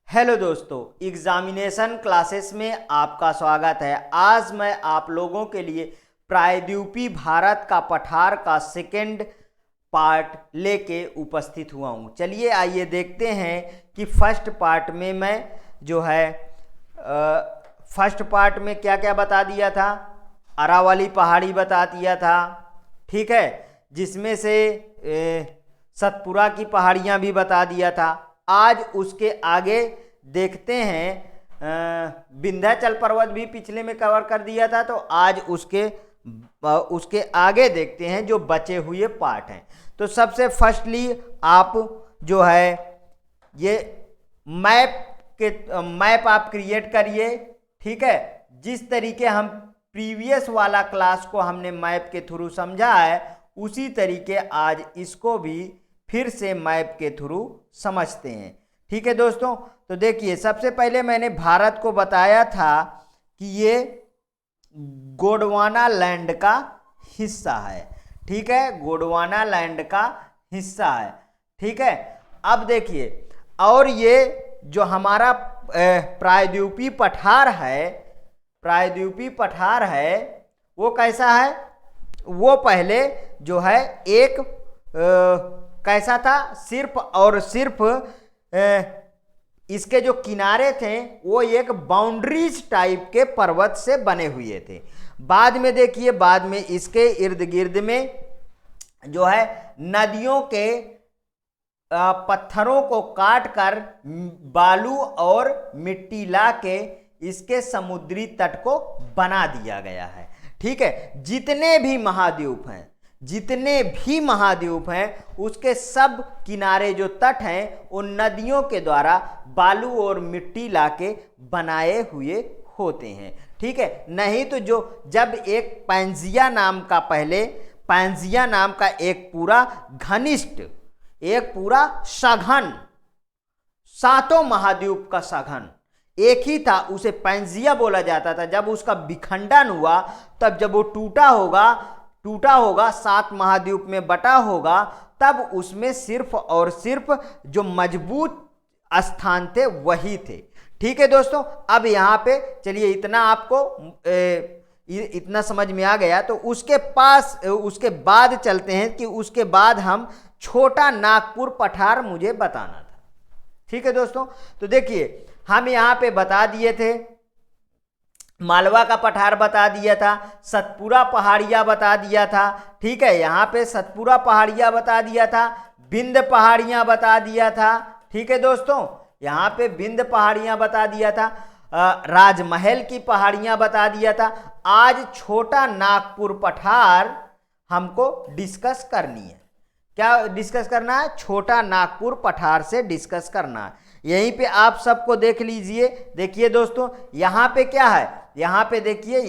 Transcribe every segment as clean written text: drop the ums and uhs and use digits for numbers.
Hello दोस्तों, examination classes में आपका स्वागत है। आज मैं आप लोगों के लिए प्रायद्वीपीय भारत का पठार का सेकंड पार्ट लेके उपस्थित हुआ हूँ। चलिए आइए देखते हैं कि फर्स्ट पार्ट में मैं जो है फर्स्ट पार्ट में क्या क्या बता दिया था। अरावली पहाड़ी बता दिया था, ठीक है, जिसमें से सतपुरा की पहाड़ियाँ भी बता दिया था। आज उसके आगे देखते हैं, विंध्याचल पर्वत भी पिछले में कवर कर दिया था, तो आज उसके आगे देखते हैं जो बचे हुए पार्ट हैं। तो सबसे फर्स्टली आप जो है ये मैप आप क्रिएट करिए, ठीक है। जिस तरीके हम प्रीवियस वाला क्लास को हमने मैप के थ्रू समझा है, उसी तरीके आज इसको भी फिर से मैप के थ्रू समझते हैं, ठीक है दोस्तों। तो देखिए, सबसे पहले मैंने भारत को बताया था कि ये गोंडवाना लैंड का हिस्सा है, ठीक है, गोंडवाना लैंड का हिस्सा है, ठीक है। अब देखिए, और ये जो हमारा प्रायद्वीपीय पठार है वो कैसा है। वो पहले जो है एक कैसा था, सिर्फ और सिर्फ इसके जो किनारे थे वो एक बाउंड्रीज टाइप के पर्वत से बने हुए थे। बाद में देखिए, बाद में इसके इर्द गिर्द में जो है नदियों के पत्थरों को काट कर बालू और मिट्टी ला के इसके समुद्री तट को बना दिया गया है, ठीक है। जितने भी महाद्वीप हैं उसके सब किनारे जो तट हैं उन नदियों के द्वारा बालू और मिट्टी लाके बनाए हुए होते हैं, ठीक है। नहीं तो जब एक पैंजिया नाम का एक पूरा घनिष्ठ, एक पूरा सघन, सातों महाद्वीप का सघन एक ही था, उसे पैंजिया बोला जाता था। जब उसका विखंडन हुआ, तब जब वो टूटा होगा 7 महाद्वीप में बटा होगा, तब उसमें सिर्फ और सिर्फ जो मजबूत स्थान थे वही थे, ठीक है दोस्तों। अब यहाँ पे चलिए, इतना आपको इतना समझ में आ गया। तो उसके बाद चलते हैं कि उसके बाद हम छोटा नागपुर पठार मुझे बताना था, ठीक है दोस्तों। तो देखिए, हम यहाँ पे बता दिए थे, मालवा का पठार बता दिया था, सतपुरा पहाड़िया बता दिया था, ठीक है। यहाँ पे सतपुरा पहाड़िया बता दिया था, विंध्य पहाड़ियाँ बता दिया था, ठीक है दोस्तों। यहाँ पे विंध्य पहाड़ियाँ बता दिया था, राजमहल की पहाड़ियाँ बता दिया था। आज छोटा नागपुर पठार हमको डिस्कस करनी है। क्या डिस्कस करना है? छोटा नागपुर पठार से डिस्कस करना है। यहीं पे आप सबको देख लीजिए। देखिए दोस्तों, यहाँ पे क्या है, यहाँ पे देखिए,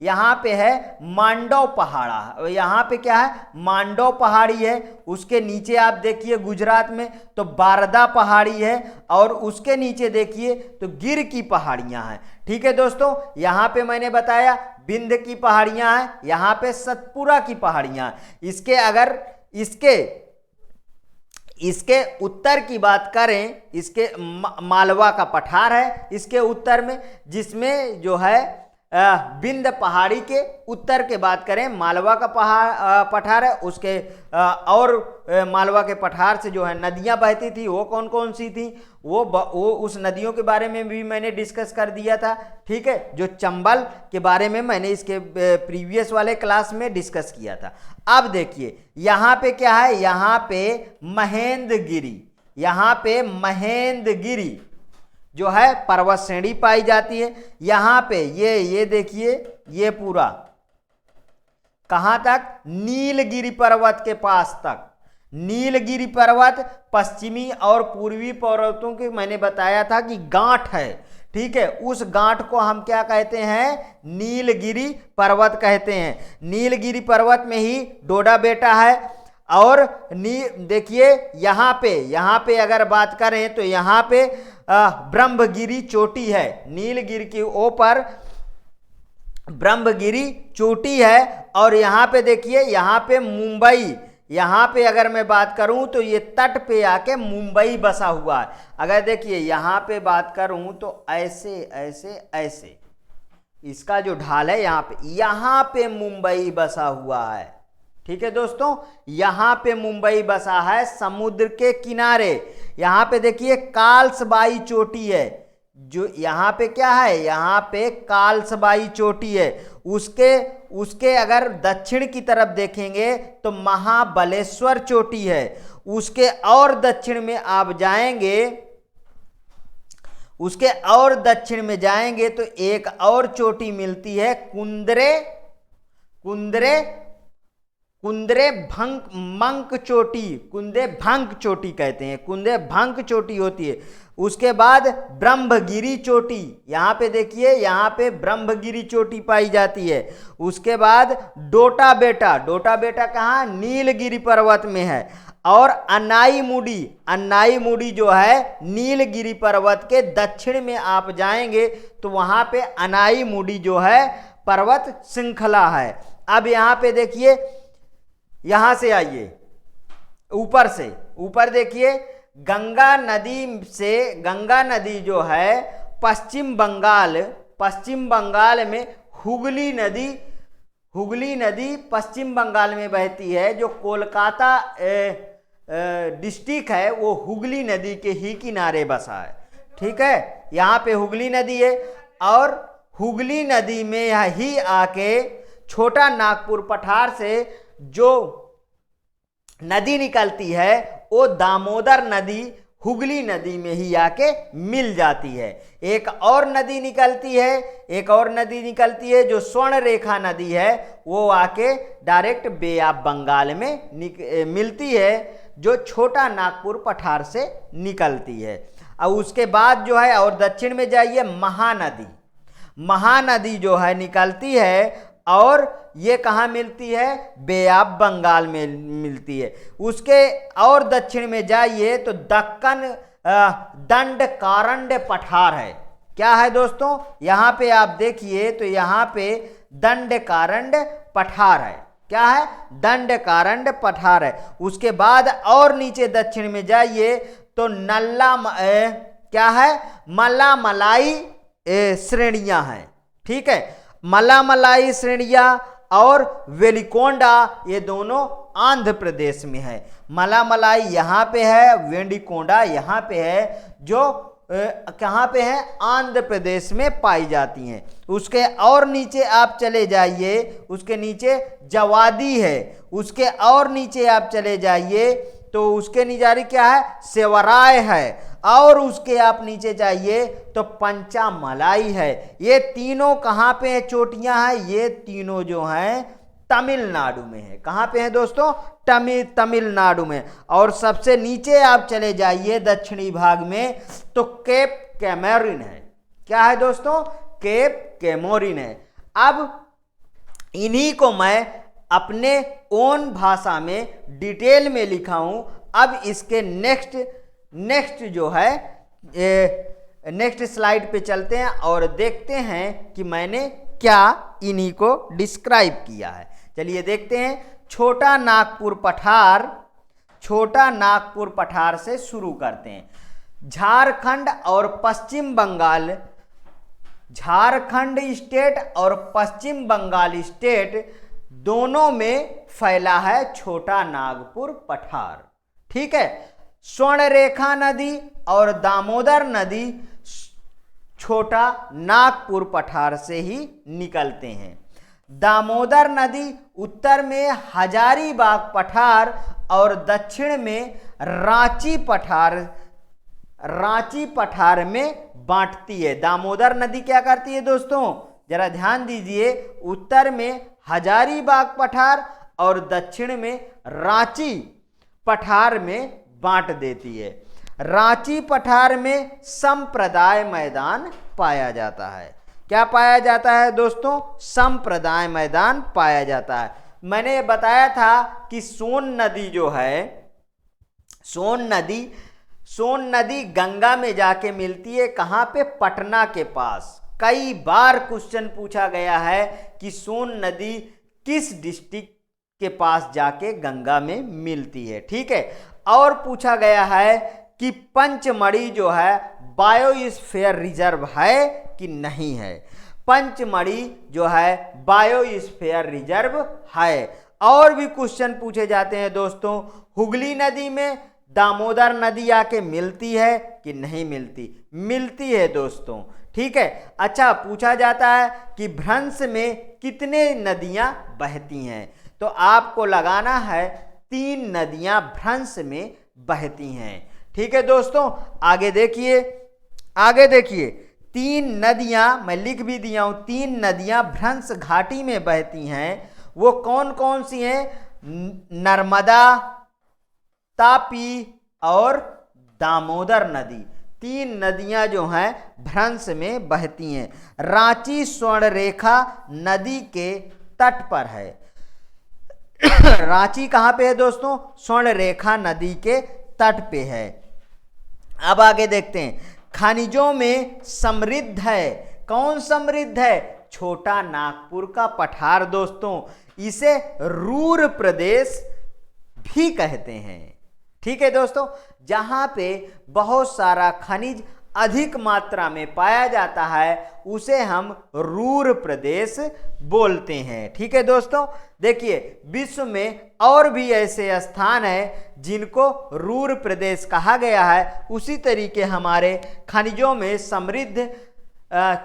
यहाँ पे है मांडव पहाड़ा। यहाँ पे क्या है? मांडव पहाड़ी है। उसके नीचे आप देखिए गुजरात में तो बारदा पहाड़ी है, और उसके नीचे देखिए तो गिर की पहाड़ियाँ हैं, ठीक है दोस्तों। यहाँ पे मैंने बताया विंध्य की पहाड़ियाँ हैं, यहाँ पे सतपुरा की पहाड़ियाँ हैं। इसके उत्तर की बात करें, इसके मालवा का पठार है इसके उत्तर में, जिसमें जो है विंध्य पहाड़ी के उत्तर के बात करें मालवा का पठार है। उसके और मालवा के पठार से जो है नदियां बहती थी, वो कौन कौन सी थी, वो उस नदियों के बारे में भी मैंने डिस्कस कर दिया था, ठीक है। जो चंबल के बारे में मैंने इसके प्रीवियस वाले क्लास में डिस्कस किया था। अब देखिए, यहाँ पे क्या है, यहाँ पे महेंद्रगिरी जो है पर्वत श्रेणी पाई जाती है। यहाँ पे ये देखिए, ये पूरा कहाँ तक? नीलगिरी पर्वत के पास तक। नीलगिरी पर्वत पश्चिमी और पूर्वी पर्वतों के मैंने बताया था कि गांठ है, ठीक है। उस गांठ को हम क्या कहते हैं? नीलगिरी पर्वत कहते हैं। नीलगिरी पर्वत में ही डोडा बेटा है। और देखिए, यहाँ पे अगर बात करें तो यहाँ पे ब्रह्मगिरी चोटी है। नीलगिरी के ऊपर ब्रह्मगिरी चोटी है। और यहाँ पे देखिए, यहाँ पे यहाँ पे अगर मैं बात करूं तो ये तट पे आके मुंबई बसा हुआ है। अगर देखिए यहाँ पे बात करूं तो ऐसे ऐसे ऐसे इसका जो ढाल है यहाँ पे मुंबई बसा हुआ है। ठीक है दोस्तों, यहाँ पे मुंबई बसा है समुद्र के किनारे। यहाँ पे देखिए कालसबाई चोटी है, जो यहाँ पे क्या है, यहाँ पे कालसबाई चोटी है। उसके अगर दक्षिण की तरफ देखेंगे तो महाबलेश्वर चोटी है। उसके और दक्षिण में आप जाएंगे, उसके और दक्षिण में जाएंगे तो एक और चोटी मिलती है कुंदरे भंक चोटी, कुंदे भंक चोटी कहते हैं, कुंदे भंक चोटी होती है। उसके बाद ब्रह्मगिरी चोटी, यहाँ पे देखिए यहाँ पे ब्रह्मगिरी चोटी पाई जाती है। उसके बाद डोटा बेटा कहाँ, नीलगिरी पर्वत में है। और अन्नाई मुडी जो है नीलगिरी पर्वत के दक्षिण में आप जाएंगे तो वहाँ पे अन्नाई मुडी जो है पर्वत श्रृंखला है। अब यहाँ पे देखिए, यहाँ से आइए ऊपर देखिए, गंगा नदी जो है पश्चिम बंगाल में हुगली नदी पश्चिम बंगाल में बहती है। जो कोलकाता डिस्ट्रिक्ट है वो हुगली नदी के ही किनारे बसा है। ठीक है, यहाँ पे हुगली नदी है और हुगली नदी में ही आके छोटा नागपुर पठार से जो नदी निकलती है वो दामोदर नदी हुगली नदी में ही आके मिल जाती है। एक और नदी निकलती है जो स्वर्ण रेखा नदी है, वो आके डायरेक्ट बे ऑफ बंगाल में मिलती है, जो छोटा नागपुर पठार से निकलती है। और उसके बाद जो है और दक्षिण में जाइए, महानदी जो है निकलती है और ये कहाँ मिलती है, बे ऑफ बंगाल में मिलती है। उसके और दक्षिण में जाइए तो दक्कन दंडकारण्य पठार है। क्या है दोस्तों, यहाँ पे आप देखिए तो यहाँ पे दंडकारण्य पठार है। क्या है, दंडकारण्य पठार है। उसके बाद और नीचे दक्षिण में जाइए तो मलामलाई श्रेणियां हैं। ठीक है, मलामलाई श्रेणियां और वेलिकोंडा ये दोनों आंध्र प्रदेश में है। मलामलाई यहाँ पे है, वेलिकोंडा यहाँ पे है, जो कहाँ पे है, आंध्र प्रदेश में पाई जाती हैं। उसके और नीचे आप चले जाइए, उसके नीचे जवादी है। उसके और नीचे आप चले जाइए तो उसके निजारी क्या है, सेवराय है। और उसके आप नीचे जाइए तो पंचामलाई है। ये तीनों कहाँ पे है, चोटियां हैं, ये तीनों जो हैं तमिलनाडु में है। कहाँ पे है दोस्तों, तमिलनाडु में। और सबसे नीचे आप चले जाइए दक्षिणी भाग में तो केप कैमोरिन है। क्या है दोस्तों, केप कैमोरिन है। अब इन्हीं को मैं अपने ओन भाषा में डिटेल में लिखा हूं। अब इसके नेक्स्ट जो है नेक्स्ट स्लाइड पे चलते हैं और देखते हैं कि मैंने क्या इन्हीं को डिस्क्राइब किया है। चलिए देखते हैं। छोटा नागपुर पठार से शुरू करते हैं। झारखंड स्टेट और पश्चिम बंगाल स्टेट दोनों में फैला है छोटा नागपुर पठार। ठीक है, स्वर्ण रेखा नदी और दामोदर नदी छोटा नागपुर पठार से ही निकलते हैं। दामोदर नदी उत्तर में हजारीबाग पठार और दक्षिण में रांची पठार में बांटती है। दामोदर नदी क्या करती है दोस्तों, जरा ध्यान दीजिए, उत्तर में हजारीबाग पठार और दक्षिण में रांची पठार में बांट देती है। रांची पठार में संप्रदाय मैदान पाया जाता है। क्या पाया जाता है दोस्तों, संप्रदाय मैदान पाया जाता है। मैंने बताया था कि सोन नदी गंगा में जाके मिलती है। कहाँ पे, पटना के पास। कई बार क्वेश्चन पूछा गया है कि सोन नदी किस डिस्ट्रिक्ट के पास जाके गंगा में मिलती है। ठीक है, और पूछा गया है कि पंचमढ़ी जो है बायोस्फीयर रिजर्व है कि नहीं है। पंचमढ़ी जो है बायोस्फीयर रिजर्व है। और भी क्वेश्चन पूछे जाते हैं दोस्तों, हुगली नदी में दामोदर नदी आके मिलती है कि नहीं मिलती? मिलती है दोस्तों। ठीक है, अच्छा पूछा जाता है कि भ्रंश में कितने नदियां बहती हैं? तो आपको लगाना है 3 नदियां भ्रंश में बहती हैं। ठीक है दोस्तों, आगे देखिए, आगे देखिए 3 नदियां मैं लिख भी दिया हूं, 3 नदियां भ्रंश घाटी में बहती हैं। वो कौन कौन सी हैं? नर्मदा, तापी और दामोदर नदी। 3 नदियां जो हैं भ्रंश में बहती हैं। रांची स्वर्णरेखा नदी के तट पर है। रांची कहां पे है दोस्तों? स्वर्णरेखा नदी के तट पे है। अब आगे देखते हैं, खनिजों में समृद्ध है। कौन समृद्ध है? छोटा नागपुर का पठार दोस्तों। इसे रूर प्रदेश भी कहते हैं। ठीक है दोस्तों, जहां पे बहुत सारा खनिज अधिक मात्रा में पाया जाता है उसे हम रूर प्रदेश बोलते हैं। ठीक है दोस्तों, देखिए विश्व में और भी ऐसे स्थान हैं जिनको रूर प्रदेश कहा गया है। उसी तरीके हमारे खनिजों में समृद्ध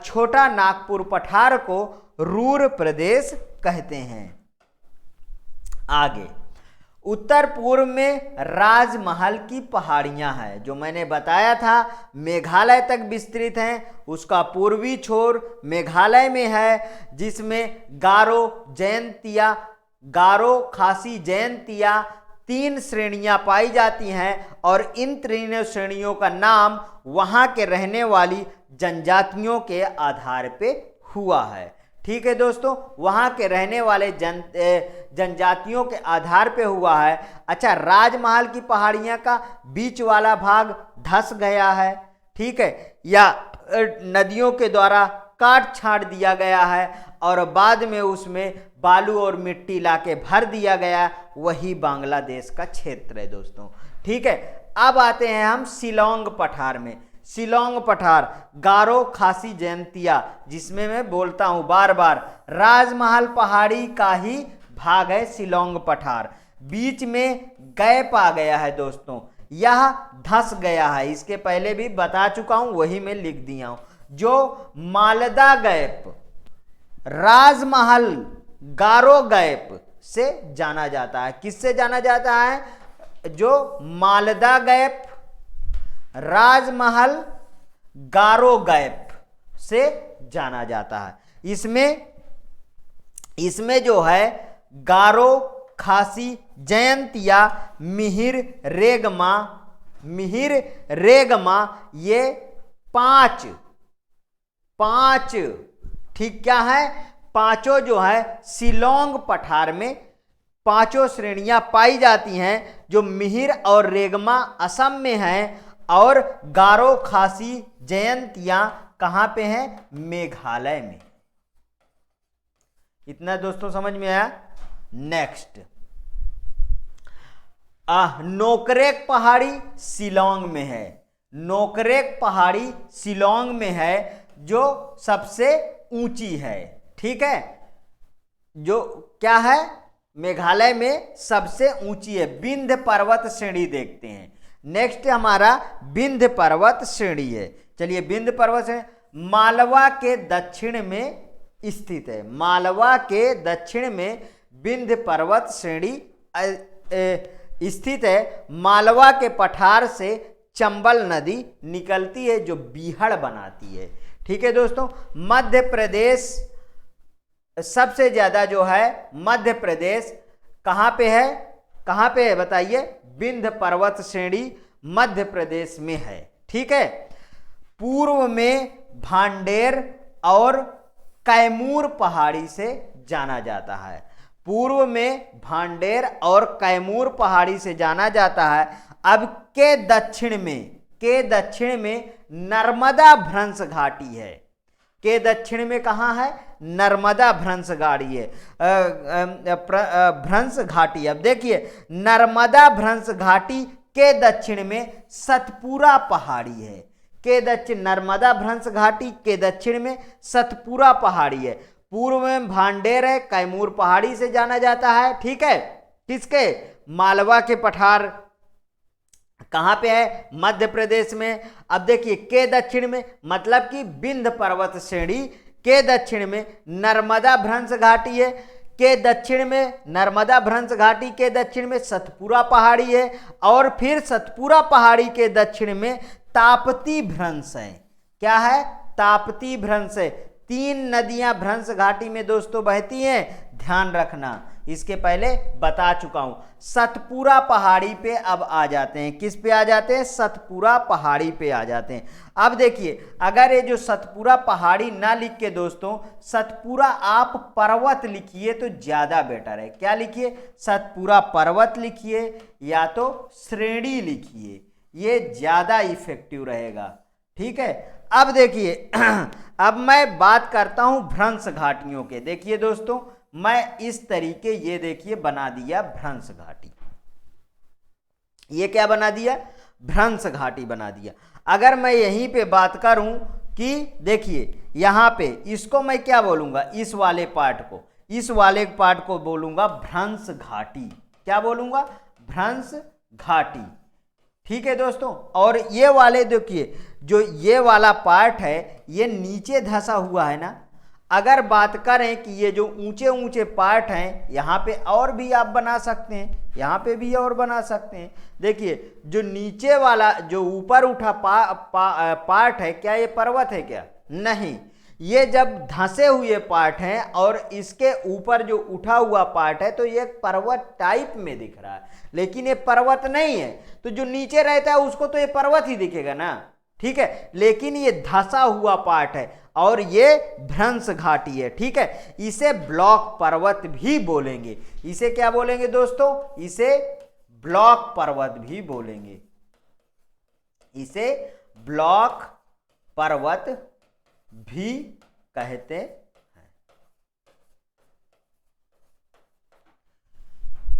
छोटा नागपुर पठार को रूर प्रदेश कहते हैं। आगे, उत्तर पूर्व में राजमहल की पहाड़ियां हैं, जो मैंने बताया था मेघालय तक विस्तृत हैं। उसका पूर्वी छोर मेघालय में है, जिसमें गारो जयंतिया, गारो खासी जयंतिया 3 श्रेणियां पाई जाती हैं और इन तीनों श्रेणियों का नाम वहां के रहने वाली जनजातियों के आधार पे हुआ है। ठीक है दोस्तों, वहां के रहने वाले जनजातियों के आधार पे हुआ है। अच्छा, राजमहल की पहाड़ियां का बीच वाला भाग धंस गया है, ठीक है, या नदियों के द्वारा काट छांट दिया गया है और बाद में उसमें बालू और मिट्टी लाके भर दिया गया। वही बांग्लादेश का क्षेत्र है दोस्तों। ठीक है, अब आते हैं हम शिलोंग पठार में। शिलोंग पठार गारो खासी जयंतिया, जिसमें मैं बोलता हूं बार बार, राजमहल पहाड़ी का ही भाग है शिलोंग पठार। बीच में गैप आ गया है दोस्तों, यह धंस गया है। इसके पहले भी बता चुका हूं, वही मैं लिख दिया हूं। जो मालदा गैप राजमहल गारो गैप से जाना जाता है। किससे जाना जाता है? जो मालदा गैप राजमहल गारो गैप से जाना जाता है। इसमें जो है गारो खासी जयंतिया मिहिर रेगमा ये पांच ठीक क्या है? पांचों जो है शिलोंग पठार में पांचों श्रेणियां पाई जाती हैं, जो मिहिर और रेगमा असम में हैं और गारो खासी जयंतियां कहां पे हैं? मेघालय में। इतना दोस्तों समझ में आया? नेक्स्ट, नोकरेक पहाड़ी शिलोंग में है। नोकरेक पहाड़ी शिलोंग में है, जो सबसे ऊंची है। ठीक है, जो क्या है? मेघालय में सबसे ऊंची है। विंध्य पर्वत श्रेणी देखते हैं। नेक्स्ट हमारा विंध्य पर्वत श्रेणी है। चलिए, विंध्य पर्वत श्रेणी मालवा के दक्षिण में स्थित है। मालवा के दक्षिण में विंध्य पर्वत श्रेणी स्थित है। मालवा के पठार से चंबल नदी निकलती है, जो बीहड़ बनाती है। ठीक है दोस्तों, मध्य प्रदेश सबसे ज्यादा जो है मध्य प्रदेश कहां पे है? कहां पे है बताइए? विंध्य पर्वत श्रेणी मध्य प्रदेश में है। ठीक है, पूर्व में भांडेर और कैमूर पहाड़ी से जाना जाता है। पूर्व में भांडेर और कैमूर पहाड़ी से जाना जाता है। अब के दक्षिण में नर्मदा भ्रंश घाटी है। के दक्षिण में कहाँ है? नर्मदा भ्रंश घाटी है, भ्रंश घाटी। अब देखिए, नर्मदा भ्रंश घाटी के दक्षिण में सतपुरा पहाड़ी है। के दक्षिण, नर्मदा भ्रंश घाटी के दक्षिण में सतपुरा पहाड़ी है। पूर्व में भांडेर है, कैमूर पहाड़ी से जाना जाता है। ठीक है, किसके? मालवा के पठार कहां पे है? मध्य प्रदेश में। अब देखिए, के दक्षिण में मतलब कि विंध्य पर्वत श्रेणी के दक्षिण में नर्मदा भ्रंश घाटी है। के दक्षिण में नर्मदा भ्रंश घाटी के दक्षिण में सतपुरा पहाड़ी है, और फिर सतपुरा पहाड़ी के दक्षिण में ताप्ती भ्रंश है। क्या है? ताप्ती भ्रंश है। 3 नदियां भ्रंश घाटी में दोस्तों बहती हैं, ध्यान रखना, इसके पहले बता चुका हूं। सतपुरा पहाड़ी पे अब आ जाते हैं। किस पे आ जाते हैं? सतपुरा पहाड़ी पे आ जाते हैं। अब देखिए, अगर ये जो सतपुरा पहाड़ी ना लिख के दोस्तों सतपुरा आप पर्वत लिखिए तो ज्यादा बेटर है। क्या लिखिए? सतपुरा पर्वत लिखिए या तो श्रेणी लिखिए, ये ज्यादा इफेक्टिव रहेगा। ठीक है, अब देखिए अब मैं बात करता हूं भ्रंश घाटियों के। देखिए दोस्तों, मैं इस तरीके ये देखिए बना दिया भ्रंश घाटी। ये क्या बना दिया? भ्रंश घाटी बना दिया। अगर मैं यहीं पे बात करूं कि देखिए यहां पे इसको मैं क्या बोलूंगा? इस वाले पार्ट को, इस वाले पार्ट को बोलूंगा भ्रंश घाटी। क्या बोलूंगा? भ्रंश घाटी। ठीक है दोस्तों, और ये वाले देखिए, जो ये वाला पार्ट है ये नीचे धंसा हुआ है ना। अगर बात करें कि ये जो ऊंचे ऊंचे पार्ट हैं, यहाँ पे और भी आप बना सकते हैं, यहाँ पे भी और बना सकते हैं। देखिए, जो नीचे वाला जो ऊपर उठा पार्ट है, क्या ये पर्वत है? क्या नहीं, ये जब धंसे हुए पार्ट हैं और इसके ऊपर जो उठा हुआ पार्ट है तो ये पर्वत टाइप में दिख रहा है, लेकिन ये पर्वत नहीं है। तो जो नीचे रहता है उसको तो ये पर्वत ही दिखेगा ना। ठीक है, लेकिन ये धंसा हुआ पार्ट है और ये भ्रंश घाटी है। ठीक है, इसे ब्लॉक पर्वत भी बोलेंगे। इसे क्या बोलेंगे दोस्तों? इसे ब्लॉक पर्वत भी बोलेंगे। इसे ब्लॉक पर्वत भी कहते हैं।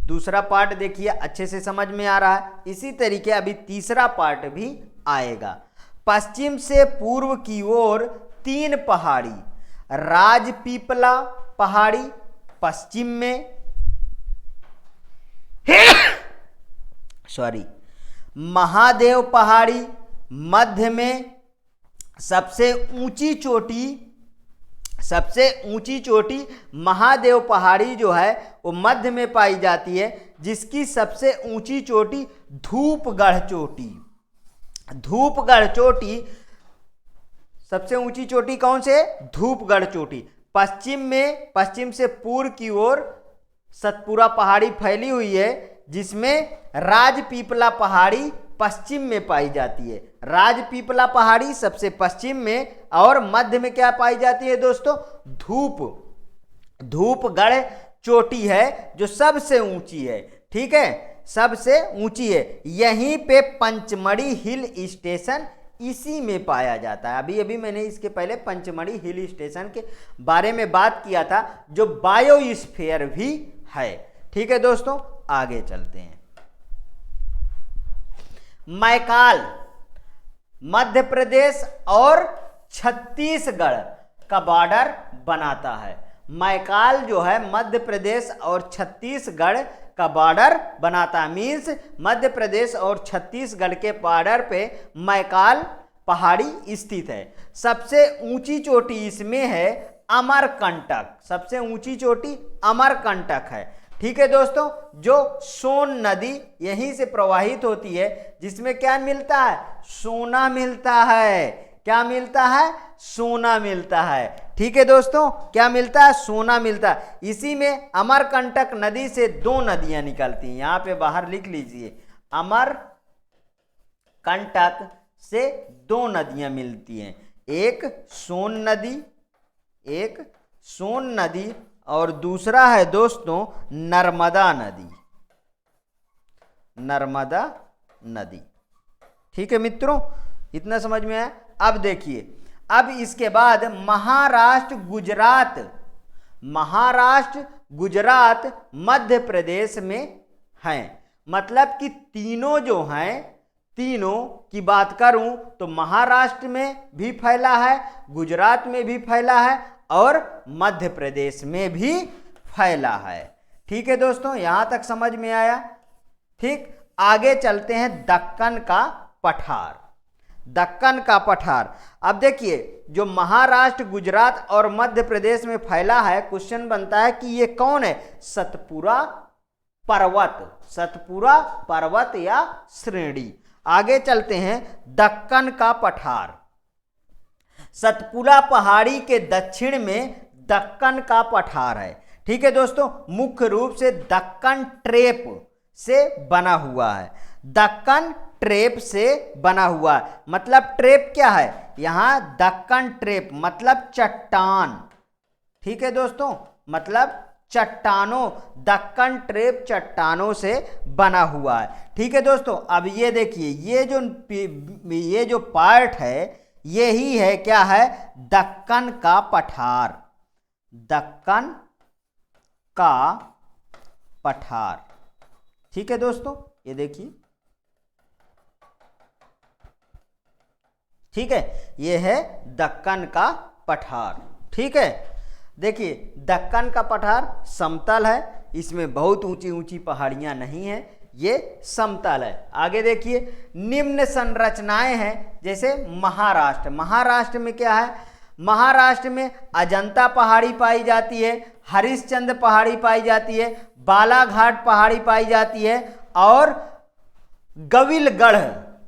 दूसरा पार्ट देखिए, अच्छे से समझ में आ रहा है। इसी तरीके अभी तीसरा पार्ट भी आएगा। पश्चिम से पूर्व की ओर 3 पहाड़ी, राजपीपला पहाड़ी पश्चिम में महादेव पहाड़ी मध्य में, सबसे ऊंची चोटी महादेव पहाड़ी जो है वो मध्य में पाई जाती है, जिसकी सबसे ऊंची चोटी धूपगढ़ चोटी। धूपगढ़ चोटी सबसे ऊंची चोटी कौन से? धूपगढ़ चोटी। पश्चिम से पूर्व की ओर सतपुरा पहाड़ी फैली हुई है, जिसमें राजपीपला पहाड़ी पश्चिम में पाई जाती है। राजपीपला पहाड़ी सबसे पश्चिम में, और मध्य में क्या पाई जाती है दोस्तों? धूपगढ़ चोटी है जो सबसे ऊंची है। ठीक है, सबसे ऊंची है। यहीं पे पंचमढ़ी हिल स्टेशन इसी में पाया जाता है। अभी मैंने इसके पहले पंचमढ़ी हिल स्टेशन के बारे में बात किया था, जो बायोस्फीयर भी है। ठीक है दोस्तों, आगे चलते हैं। मैकाल मध्य प्रदेश और छत्तीसगढ़ का बॉर्डर बनाता है। मैकाल जो है मध्य प्रदेश और छत्तीसगढ़ का बॉर्डर बनाता है। मीन्स मध्य प्रदेश और छत्तीसगढ़ के बॉर्डर पे मैकाल पहाड़ी स्थित है। सबसे ऊंची चोटी इसमें है अमरकंटक। सबसे ऊंची चोटी अमरकंटक है। ठीक है दोस्तों, जो सोन नदी यहीं से प्रवाहित होती है, जिसमें क्या मिलता है? सोना मिलता है। क्या मिलता है? सोना मिलता है। ठीक है दोस्तों, क्या मिलता है? सोना मिलता है। इसी में अमरकंटक नदी से 2 नदियां निकलती हैं। यहां पे बाहर लिख लीजिए, अमरकंटक से 2 नदियां मिलती हैं। एक सोन नदी और दूसरा है दोस्तों नर्मदा नदी। ठीक है मित्रों, इतना समझ में आया। अब देखिए, अब इसके बाद महाराष्ट्र, गुजरात, महाराष्ट्र, गुजरात, मध्य प्रदेश में हैं। मतलब कि तीनों जो हैं, तीनों की बात करूं तो महाराष्ट्र में भी फैला है, गुजरात में भी फैला है और मध्य प्रदेश में भी फैला है। ठीक है दोस्तों, यहां तक समझ में आया। ठीक, आगे चलते हैं दक्कन का पठार। दक्कन का पठार, अब देखिए जो महाराष्ट्र, गुजरात और मध्य प्रदेश में फैला है, क्वेश्चन बनता है कि ये कौन है? सतपुरा पर्वत, सतपुरा पर्वत या श्रेणी। आगे चलते हैं, दक्कन का पठार। सतपुरा पहाड़ी के दक्षिण में दक्कन का पठार है। ठीक है दोस्तों, मुख्य रूप से दक्कन ट्रेप से बना हुआ है। दक्कन ट्रेप से बना हुआ है। मतलब ट्रेप क्या है? यहां दक्कन ट्रेप मतलब चट्टान। ठीक है दोस्तों, मतलब चट्टानों, दक्कन ट्रेप चट्टानों से बना हुआ है। ठीक है दोस्तों, अब ये देखिए, ये जो पार्ट है यही है, क्या है? दक्कन का पठार, दक्कन का पठार। ठीक है दोस्तों, ये देखिए, ठीक है, ये है दक्कन का पठार। ठीक है, देखिए दक्कन का पठार समतल है, इसमें बहुत ऊंची ऊंची पहाड़ियां नहीं हैं, ये समतल है। आगे देखिए, निम्न संरचनाएं हैं, जैसे महाराष्ट्र। महाराष्ट्र में क्या है? महाराष्ट्र में अजंता पहाड़ी पाई जाती है, हरिश्चंद्र पहाड़ी पाई जाती है, बालाघाट पहाड़ी पाई जाती है और गविलगढ़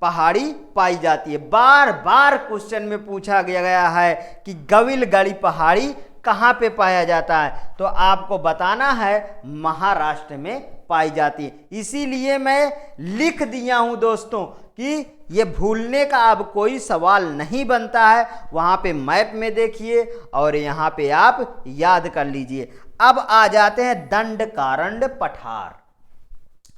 पहाड़ी पाई जाती है। बार बार क्वेश्चन में पूछा गया है कि गविलगढ़ पहाड़ी कहाँ पे पाया जाता है, तो आपको बताना है महाराष्ट्र में पाई जाती है। इसीलिए मैं लिख दिया हूं दोस्तों कि ये भूलने का अब कोई सवाल नहीं बनता है। वहां पे मैप में देखिए और यहाँ पे आप याद कर लीजिए। अब आ जाते हैं दंडकारण्य पठार।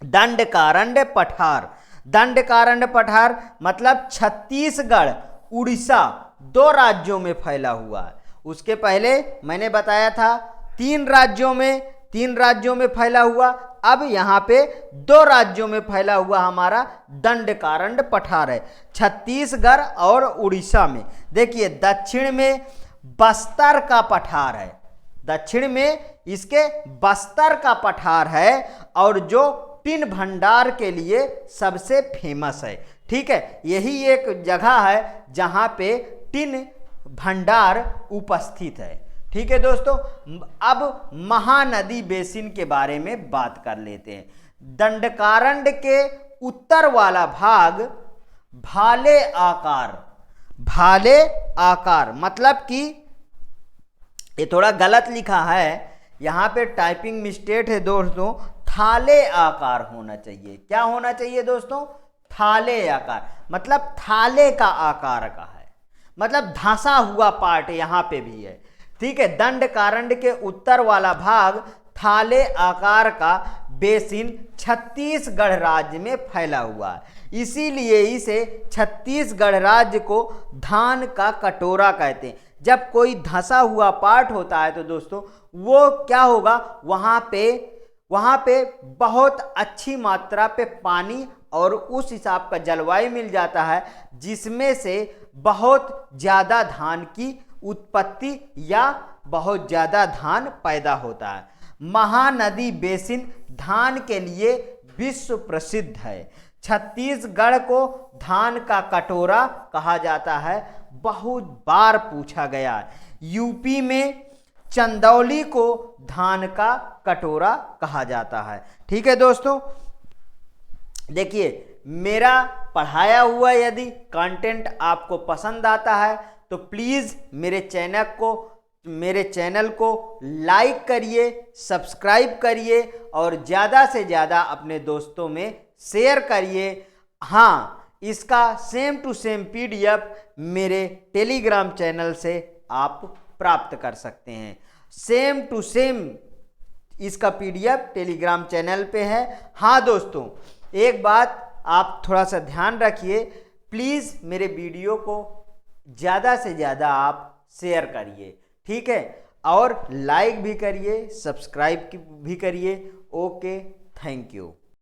दंडकारण्य पठार, दंडकारण्य पठार मतलब छत्तीसगढ़, उड़ीसा, दो राज्यों में फैला हुआ है। उसके पहले मैंने बताया था तीन राज्यों में फैला हुआ, अब यहाँ पे दो राज्यों में फैला हुआ हमारा दंडकारण्य पठार है, छत्तीसगढ़ और उड़ीसा में। देखिए दक्षिण में बस्तर का पठार है, दक्षिण में इसके बस्तर का पठार है और जो टिन भंडार के लिए सबसे फेमस है। ठीक है, यही एक जगह है जहां पे टिन भंडार उपस्थित है। ठीक है दोस्तों, अब महानदी बेसिन के बारे में बात कर लेते हैं। दंडकारण्य के उत्तर वाला भाग भाले आकार, भाले आकार मतलब कि ये थोड़ा गलत लिखा है, यहां पे टाइपिंग मिस्टेक है दोस्तों, थाले आकार होना चाहिए। क्या होना चाहिए दोस्तों? थाले आकार, मतलब थाले का आकार का है, मतलब धंसा हुआ पार्ट यहां पे भी है। ठीक है, दंडकारण्य के उत्तर वाला भाग थाले आकार का बेसिन छत्तीसगढ़ राज्य में फैला हुआ है, इसीलिए इसे छत्तीसगढ़ राज्य को धान का कटोरा कहते हैं। जब कोई धंसा हुआ पार्ट होता है तो दोस्तों वो क्या होगा, वहां पे बहुत अच्छी मात्रा पे पानी और उस हिसाब का जलवायु मिल जाता है, जिसमें से बहुत ज़्यादा धान की उत्पत्ति या बहुत ज़्यादा धान पैदा होता है। महानदी बेसिन धान के लिए विश्व प्रसिद्ध है। छत्तीसगढ़ को धान का कटोरा कहा जाता है, बहुत बार पूछा गया है। यूपी में चंदौली को धान का कटोरा कहा जाता है। ठीक है दोस्तों, देखिए मेरा पढ़ाया हुआ यदि कंटेंट आपको पसंद आता है तो प्लीज़ मेरे चैनल को लाइक करिए, सब्सक्राइब करिए और ज़्यादा से ज़्यादा अपने दोस्तों में शेयर करिए। हाँ, इसका सेम टू सेम PDF मेरे टेलीग्राम चैनल से आप प्राप्त कर सकते हैं। सेम टू सेम इसका PDF टेलीग्राम चैनल पे है। हाँ दोस्तों, एक बात आप थोड़ा सा ध्यान रखिए, प्लीज़ मेरे वीडियो को ज़्यादा से ज़्यादा आप शेयर करिए, ठीक है, और लाइक भी करिए, सब्सक्राइब भी करिए। Okay, thank you.